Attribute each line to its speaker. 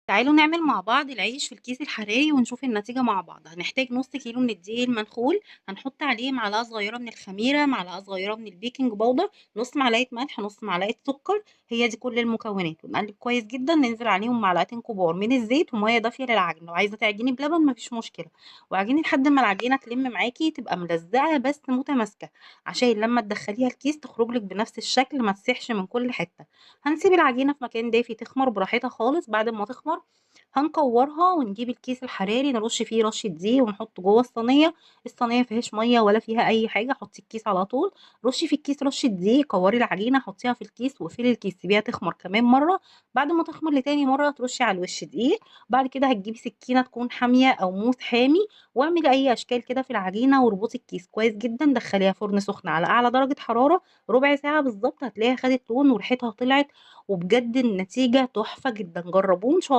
Speaker 1: تعالوا نعمل مع بعض العيش في الكيس الحراري ونشوف النتيجة مع بعض. هنحتاج نص كيلو من الدقيق المنخول، هنحط عليه معلقة صغيرة من الخميرة، معلقة صغيرة من البيكنج باودر، نص معلقة ملح، نص معلقة سكر. هي دي كل المكونات، ونقلب كويس جدا. ننزل عليهم معلقتين كبار من الزيت ومية دافية للعجن. لو عايزة تعجني بلبن مفيش مشكلة، وعجني لحد ما العجينة تلم معاكي تبقى ملزقة بس متماسكة، عشان لما تدخليها الكيس تخرج لك بنفس الشكل، ما تسيحش من كل حتة. هنسيب العجينة في مكان دافي تخمر براحتها خالص. بعد ما تخمر هنكورها ونجيب الكيس الحراري نرش فيه رشة دقيق ونحطه جوه الصينية. الصينية مفيهاش مية ولا فيها أي حاجة، حطي الكيس على طول، رشي في الكيس رشة دقيق، كوري العجينة حطيها في الكيس واقفلي الكيس، سيبيها تخمر كمان مرة. بعد ما تخمر لتاني مرة ترشي على الوش دقيق. بعد كده هتجيبي سكينة تكون حامية أو موس حامي، واعملي أي أشكال كده في العجينة واربطي الكيس كويس جدا. دخليها فرن سخن على أعلى درجة حرارة ربع ساعة بالظبط، هتلاقيها خدت لون وريحتها طلعت، وبجد النتيجة تحفة جدا. جربوه إن شاء الله.